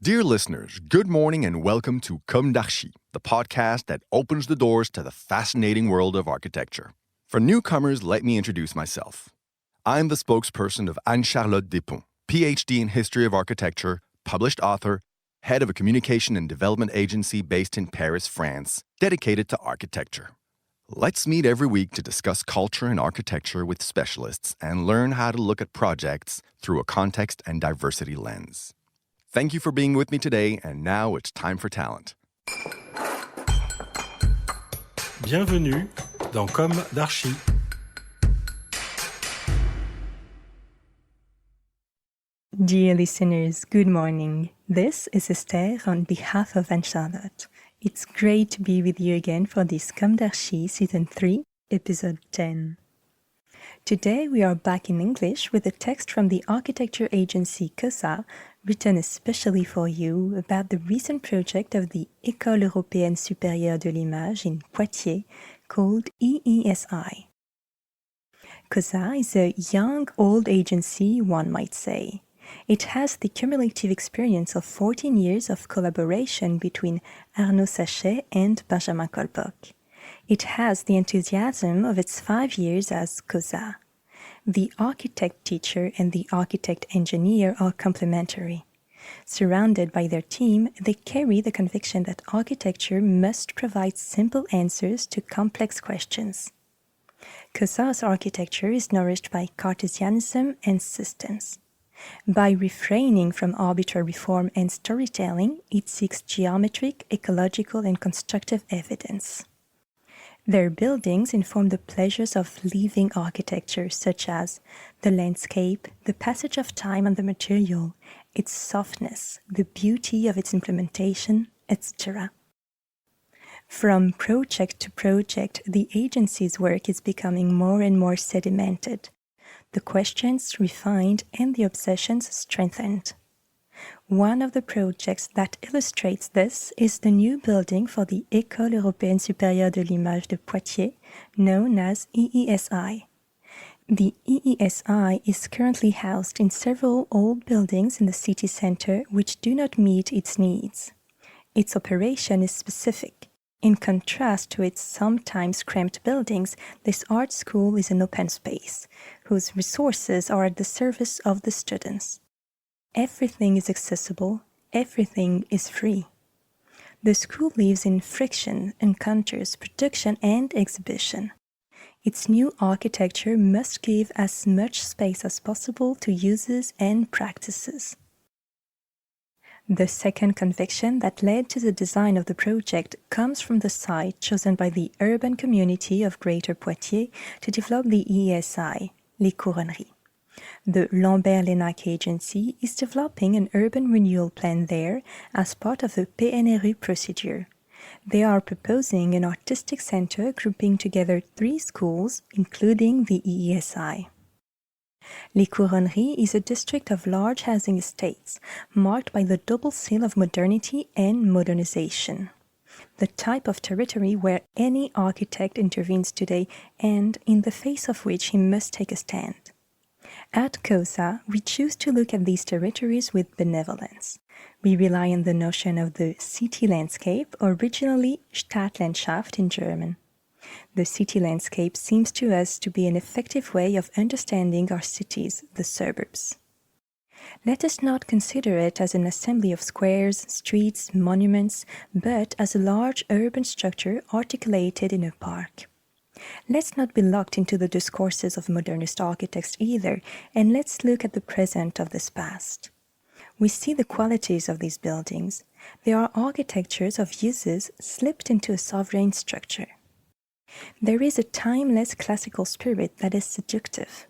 Dear listeners, good morning and welcome to Comdarchi, the podcast that opens the doors to the fascinating world of architecture. For newcomers, let me introduce myself. I'm the spokesperson of Anne-Charlotte Despons, PhD in History of Architecture, published author, head of a communication and development agency based in Paris, France, dedicated to architecture. Let's meet every week to discuss culture and architecture with specialists and learn how to look at projects through a context and diversity lens. Thank you for being with me today, and now it's time for talent. Bienvenue dans comdarchi. Dear listeners, good morning. This is Esther on behalf of Anne-Charlotte. It's great to be with you again for this comdarchi Season 3, Episode 10. Today we are back in English with a text from the architecture agency COSA, written especially for you about the recent project of the École Européenne Supérieure de l'Image in Poitiers called EESI. COSA is a young old agency, one might say. It has the cumulative experience of 14 years of collaboration between Arnaud Sachet and Benjamin Colbock. It has the enthusiasm of its 5 years as COSA. The architect-teacher and the architect-engineer are complementary. Surrounded by their team, they carry the conviction that architecture must provide simple answers to complex questions. COSA's architecture is nourished by Cartesianism and systems. By refraining from arbitrary form and storytelling, it seeks geometric, ecological, and constructive evidence. Their buildings inform the pleasures of living architecture, such as the landscape, the passage of time on the material, its softness, the beauty of its implementation, etc. From project to project, the agency's work is becoming more and more sedimented, the questions refined and the obsessions strengthened. One of the projects that illustrates this is the new building for the École Européenne Supérieure de l'Image de Poitiers, known as EESI. The EESI is currently housed in several old buildings in the city center which do not meet its needs. Its operation is specific. In contrast to its sometimes cramped buildings, this art school is an open space, whose resources are at the service of the students. Everything is accessible, everything is free. The school lives in friction, encounters, production, and exhibition. Its new architecture must give as much space as possible to uses and practices. The second conviction that led to the design of the project comes from the site chosen by the urban community of Greater Poitiers to develop the EESI, Les Couronneries. The Lambert-Lénac agency is developing an urban renewal plan there as part of the PNRU procedure. They are proposing an artistic center grouping together 3 schools, including the EESI. Les Couronneries is a district of large housing estates, marked by the double seal of modernity and modernization. The type of territory where any architect intervenes today and in the face of which he must take a stand. At COSA, we choose to look at these territories with benevolence. We rely on the notion of the city landscape, originally Stadtlandschaft in German. The city landscape seems to us to be an effective way of understanding our cities, the suburbs. Let us not consider it as an assembly of squares, streets, monuments, but as a large urban structure articulated in a park. Let's not be locked into the discourses of modernist architects either, and let's look at the present of this past. We see the qualities of these buildings. They are architectures of uses slipped into a sovereign structure. There is a timeless classical spirit that is seductive.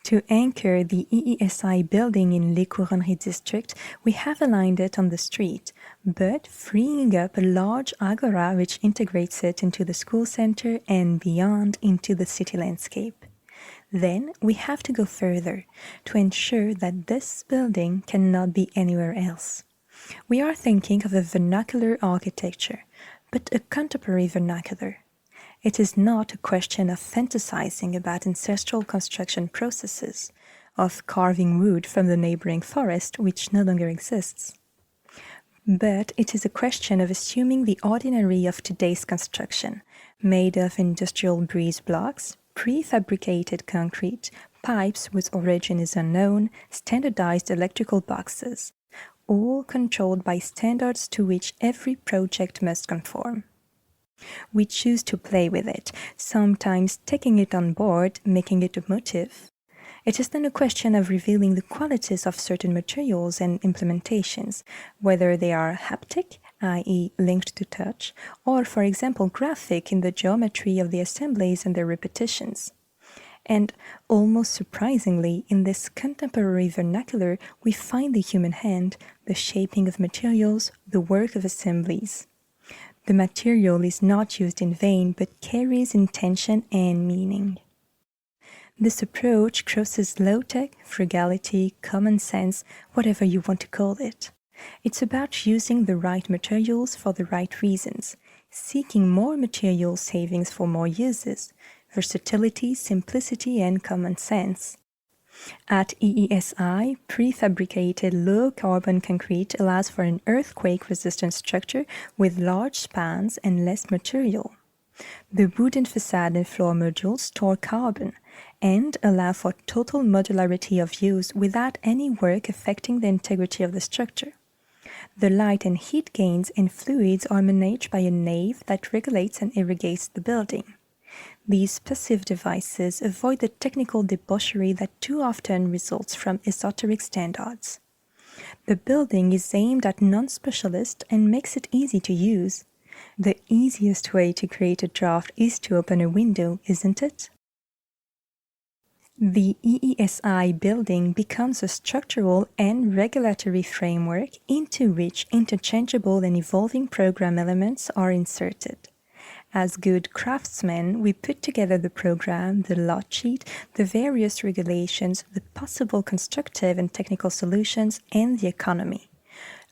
To anchor the EESI building in Les Couronneries district, we have aligned it on the street, but freeing up a large agora which integrates it into the school center and beyond into the city landscape. Then we have to go further to ensure that this building cannot be anywhere else. We are thinking of a vernacular architecture, but a contemporary vernacular. It is not a question of fantasizing about ancestral construction processes, of carving wood from the neighboring forest, which no longer exists. But it is a question of assuming the ordinary of today's construction, made of industrial breeze blocks, prefabricated concrete, pipes whose origin is unknown, standardized electrical boxes, all controlled by standards to which every project must conform. We choose to play with it, sometimes taking it on board, making it a motif. It is then a question of revealing the qualities of certain materials and implementations, whether they are haptic, i.e. linked to touch, or, for example, graphic in the geometry of the assemblies and their repetitions. And, almost surprisingly, in this contemporary vernacular, we find the human hand, the shaping of materials, the work of assemblies. The material is not used in vain, but carries intention and meaning. This approach crosses low-tech, frugality, common sense, whatever you want to call it. It's about using the right materials for the right reasons, seeking more material savings for more uses, versatility, simplicity, and common sense. At EESI, prefabricated low-carbon concrete allows for an earthquake-resistant structure with large spans and less material. The wooden facade and floor modules store carbon and allow for total modularity of use without any work affecting the integrity of the structure. The light and heat gains and fluids are managed by a nave that regulates and irrigates the building. These passive devices avoid the technical debauchery that too often results from esoteric standards. The building is aimed at non-specialists and makes it easy to use. The easiest way to create a draft is to open a window, isn't it? The EESI building becomes a structural and regulatory framework into which interchangeable and evolving program elements are inserted. As good craftsmen, we put together the program, the lot sheet, the various regulations, the possible constructive and technical solutions, and the economy.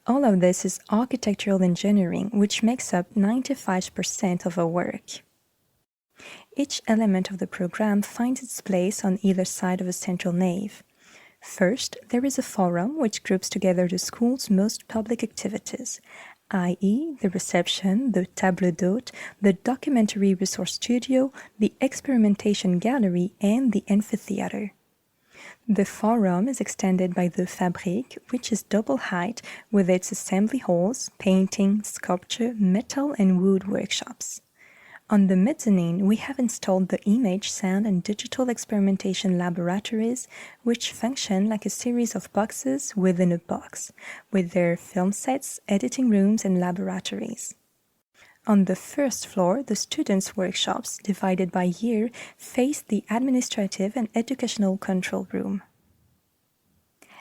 All of this is architectural engineering, which makes up 95% of our work. Each element of the program finds its place on either side of a central nave. First, there is a forum which groups together the school's most public activities, i.e. the reception, the table d'hôte, the documentary resource studio, the experimentation gallery, and the amphitheater. The forum is extended by the fabrique, which is double height with its assembly halls, painting, sculpture, metal, and wood workshops. On the mezzanine, we have installed the image, sound, and digital experimentation laboratories, which function like a series of boxes within a box, with their film sets, editing rooms, and laboratories. On the first floor, the students' workshops, divided by year, face the administrative and educational control room.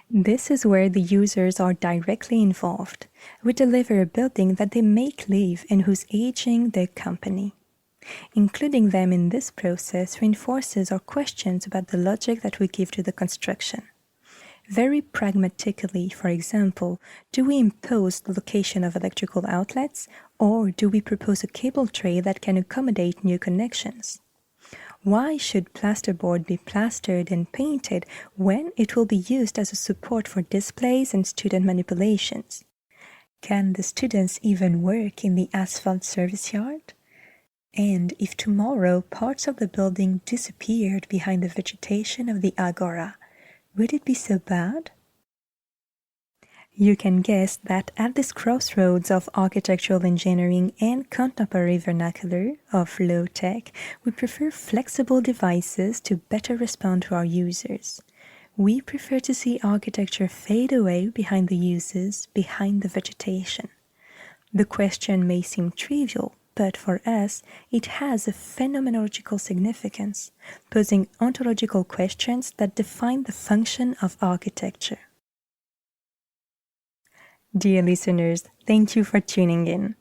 This is where the users are directly involved. We deliver a building that they make live and whose aging their company. Including them in this process reinforces our questions about the logic that we give to the construction. Very pragmatically, for example, do we impose the location of electrical outlets, or do we propose a cable tray that can accommodate new connections? Why should plasterboard be plastered and painted when it will be used as a support for displays and student manipulations? Can the students even work in the asphalt service yard? And if tomorrow parts of the building disappeared behind the vegetation of the agora, would it be so bad? You can guess that at this crossroads of architectural engineering and contemporary vernacular of low-tech, we prefer flexible devices to better respond to our users. We prefer to see architecture fade away behind the uses, behind the vegetation. The question may seem trivial, but for us, it has a phenomenological significance, posing ontological questions that define the function of architecture. Dear listeners, thank you for tuning in.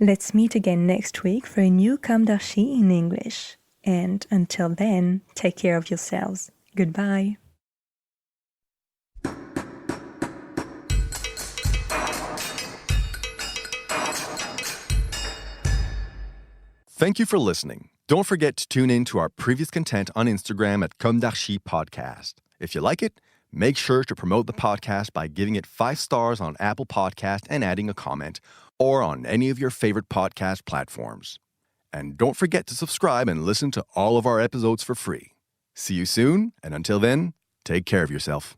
Let's meet again next week for a new comdarchi in English. And until then, take care of yourselves. Goodbye. Thank you for listening. Don't forget to tune in to our previous content on Instagram at comdarchipodcast. If you like it, make sure to promote the podcast by giving it 5 stars on Apple Podcast and adding a comment, or on any of your favorite podcast platforms. And don't forget to subscribe and listen to all of our episodes for free. See you soon, and until then, take care of yourself.